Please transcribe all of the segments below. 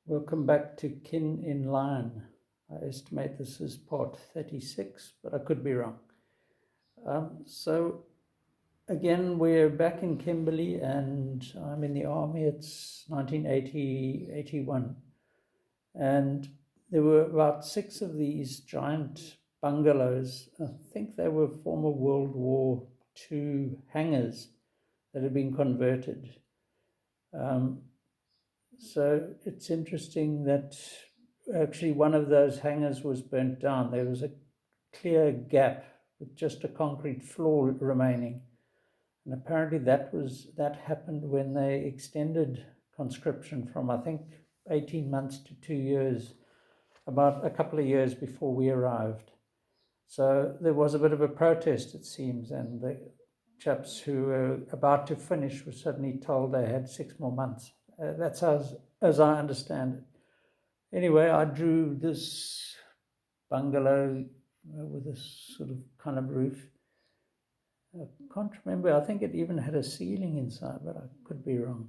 Welcome back to Kin in Line. I estimate this is part 36, but I could be wrong. So again, we're back in Kimberley and I'm in the army. It's 1980-81. And there were about 6 of these giant bungalows. I think they were former World War II hangars that had been converted. So it's interesting that actually one of those hangars was burnt down. There was a clear gap with just a concrete floor remaining. And apparently that happened when they extended conscription from, I think, 18 months to 2 years, about a couple of years before we arrived. So there was a bit of a protest, it seems, and the chaps who were about to finish were suddenly told they had 6 more months. That's as I understand it. Anyway, I drew this bungalow with this sort of kind of roof. I can't remember. I think it even had a ceiling inside, but I could be wrong.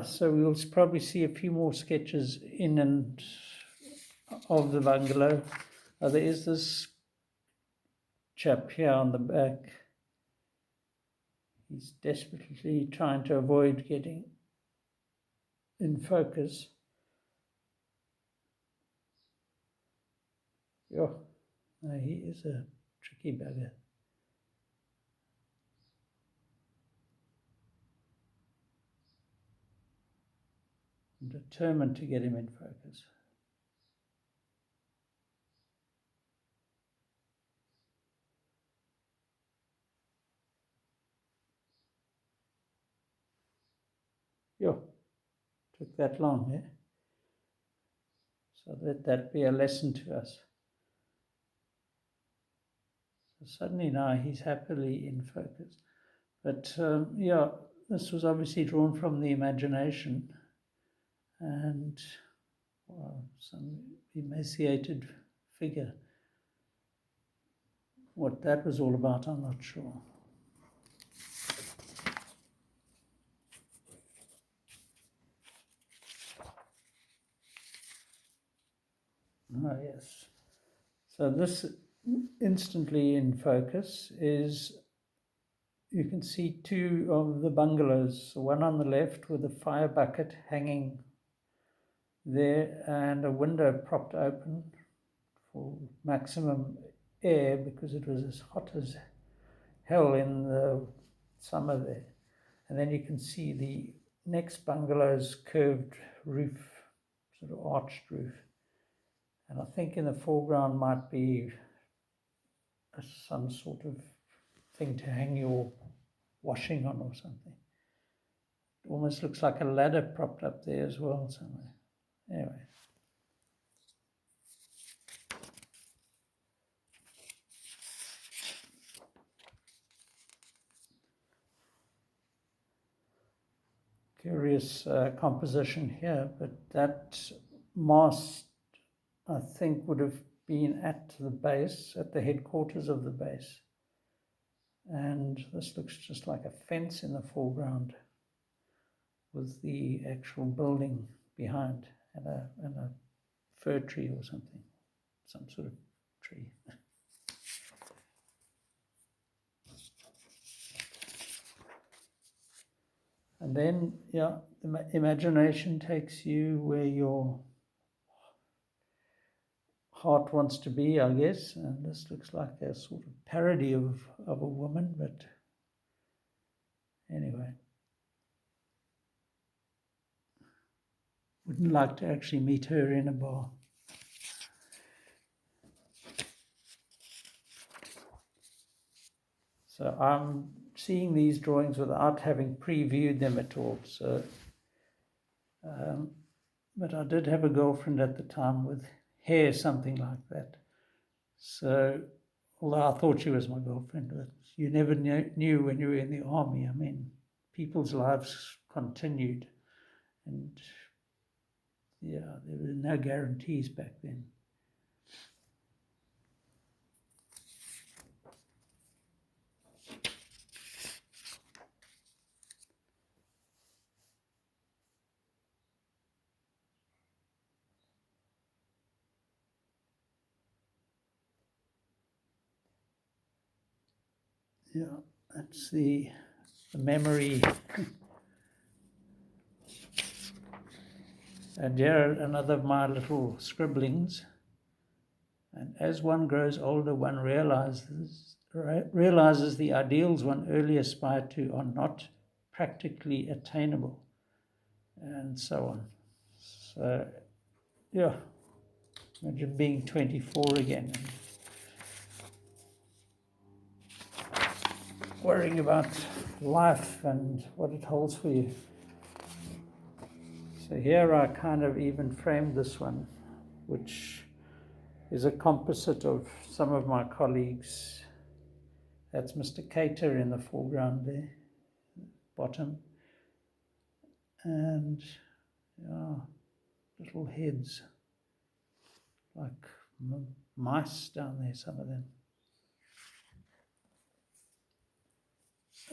So we'll probably see a few more sketches in and of the bungalow. There is this chap here on the back. He's desperately trying to avoid getting in focus. Yeah, no, he is a tricky bugger. I'm determined to get him in focus. Yeah, took that long, eh? So that be a lesson to us. So suddenly now he's happily in focus. But this was obviously drawn from the imagination, and some emaciated figure. What that was all about, I'm not sure. Oh, yes. So this instantly in focus is, you can see 2 of the bungalows, one on the left with a fire bucket hanging there and a window propped open for maximum air because it was as hot as hell in the summer there. And then you can see the next bungalow's curved roof, sort of arched roof. And I think in the foreground might be some sort of thing to hang your washing on or something. It almost looks like a ladder propped up there as well somewhere. Anyway. Curious composition here, but that mast, I think, would have been at the base, at the headquarters of the base. And this looks just like a fence in the foreground with the actual building behind and a fir tree or something, some sort of tree. And then, the imagination takes you where your heart wants to be, I guess. And this looks like a sort of parody of a woman, but anyway. Wouldn't like to actually meet her in a bar. So I'm seeing these drawings without having previewed them at all. So, but I did have a girlfriend at the time with hair something like that. So, although I thought she was my girlfriend, but you never knew when you were in the army. I mean, people's lives continued, and there were no guarantees back then. yeah, that's the memory. And here another of my little scribblings. And as one grows older, one realizes the ideals one early aspired to are not practically attainable, and so on. So, yeah, imagine being 24 again and worrying about life and what it holds for you. So here I kind of even framed this one, which is a composite of some of my colleagues. That's Mr. Cater in the foreground there, bottom. And yeah, little heads, like mice down there, some of them.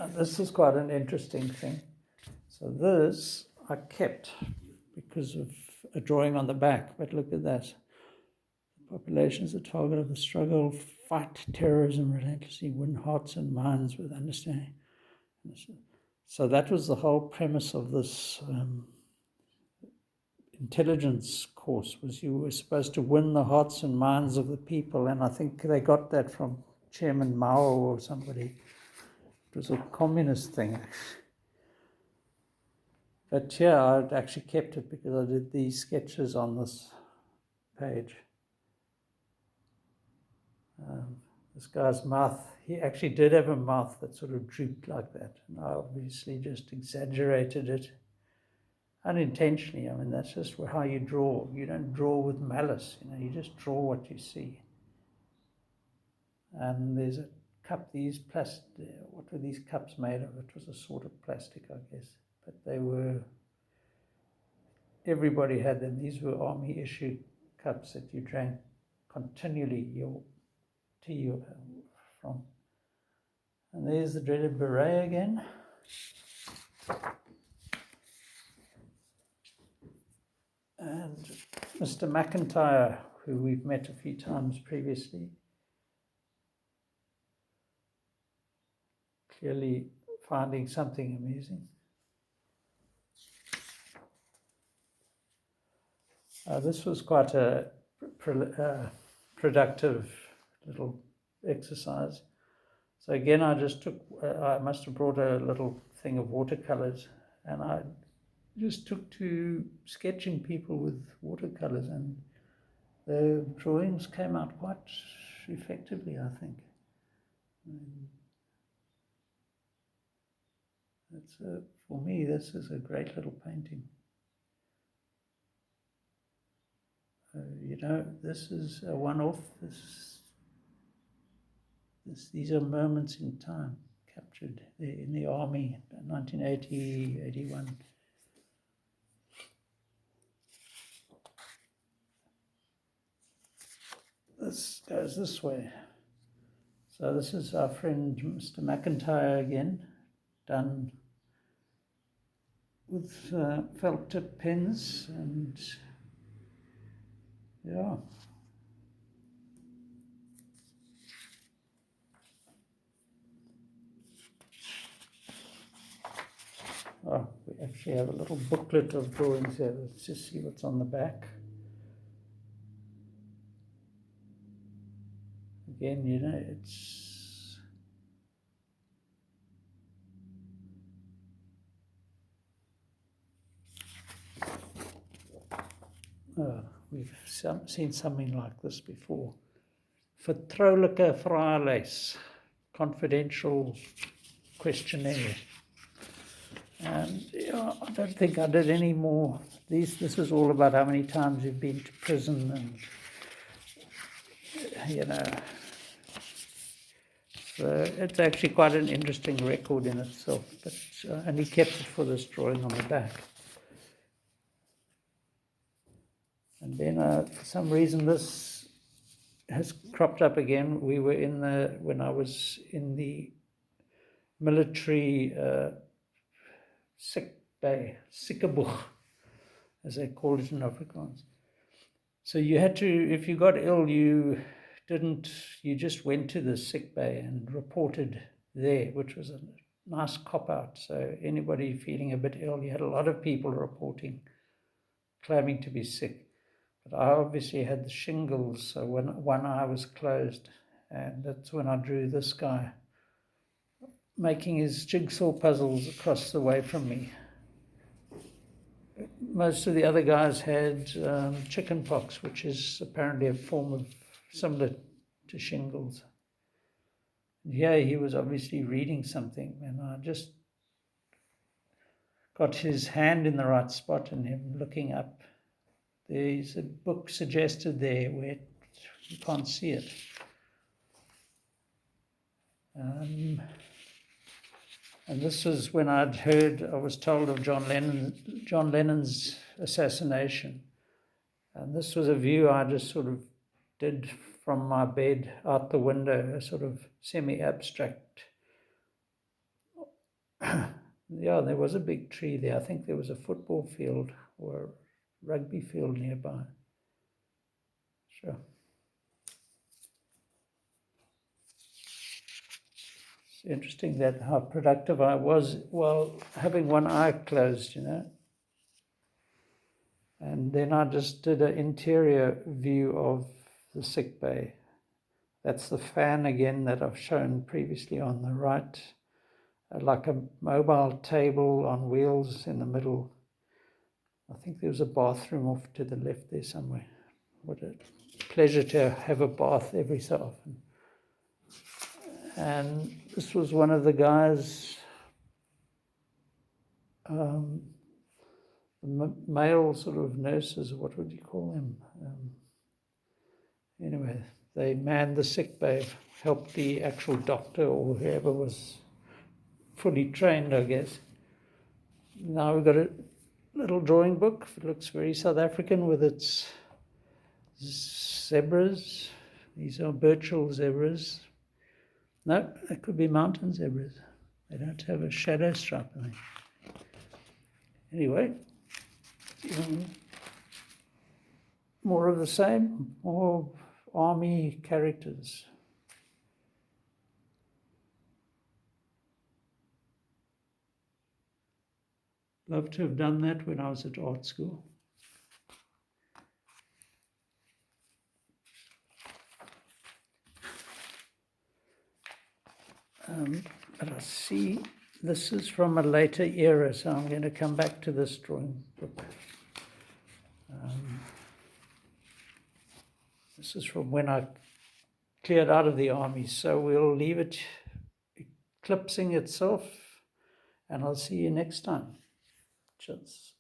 And this is quite an interesting thing. So this I kept because of a drawing on the back, but look at that. Population is the target of the struggle, fight terrorism relentlessly, win hearts and minds with understanding. So that was the whole premise of this intelligence course, was you were supposed to win the hearts and minds of the people, and I think they got that from Chairman Mao or somebody. It was a communist thing. But yeah, I actually kept it because I did these sketches on this page. This guy's mouth, he actually did have a mouth that sort of drooped like that, and I obviously just exaggerated it unintentionally. I mean, that's just how you draw. You don't draw with malice, you just draw what you see. And there's a cup, what were these cups made of? It was a sort of plastic, I guess, but everybody had them. These were army issue cups that you drank continually your tea from. And there's the dreaded beret again. And Mr. McIntyre, who we've met a few times previously, clearly finding something amusing. This was quite a productive little exercise. So again, I must have brought a little thing of watercolors, and I just took to sketching people with watercolors, and the drawings came out quite effectively, I think. For me, this is a great little painting. This is a one-off. These are moments in time captured in the army, 1980, 81. This goes this way. So this is our friend Mr. McIntyre again, done with felt tip pens, and yeah. Oh, we actually have a little booklet of drawings here. Let's just see what's on the back. Again, it's we've seen something like this before. Vertrouwelijke vragenlijst, confidential questionnaire. And I don't think I did any more. This is all about how many times you've been to prison, and so it's actually quite an interesting record in itself. But and he kept it for this drawing on the back. And then for some reason this has cropped up again. We were when I was in the military sick bay, ziekenboeg, as they call it in Afrikaans. So you had to, if you got ill, you just went to the sick bay and reported there, which was a nice cop-out. So anybody feeling a bit ill, you had a lot of people reporting, claiming to be sick. But I obviously had the shingles, so when one eye was closed, and that's when I drew this guy making his jigsaw puzzles across the way from me. Most of the other guys had chicken pox, which is apparently a form of similar to shingles. Yeah, he was obviously reading something, and I just got his hand in the right spot and him looking up. There's a book suggested there where you can't see it. And this was when I was told of John Lennon's assassination. And this was a view I just sort of did from my bed out the window, a sort of semi-abstract. Yeah, there was a big tree there. I think there was a football field or a rugby field nearby. Sure. It's interesting that how productive I was while having one eye closed, And then I just did an interior view of the sick bay. That's the fan again that I've shown previously on the right, like a mobile table on wheels in the middle. I think there was a bathroom off to the left there somewhere. What a pleasure to have a bath every so often. And this was one of the guys, male sort of nurses, what would you call them? Anyway, they manned the sick bay, helped the actual doctor or whoever was fully trained, I guess. Now we've got a little drawing book. It looks very South African with its zebras. These are birchall zebras. No, it could be mountain zebras. They don't have a shadow stripe on them. Anyway, more of the same, more army characters. Love to have done that when I was at art school. But I see this is from a later era, so I'm going to come back to this drawing book. This is from when I cleared out of the army, so we'll leave it eclipsing itself, and I'll see you next time. Cheers.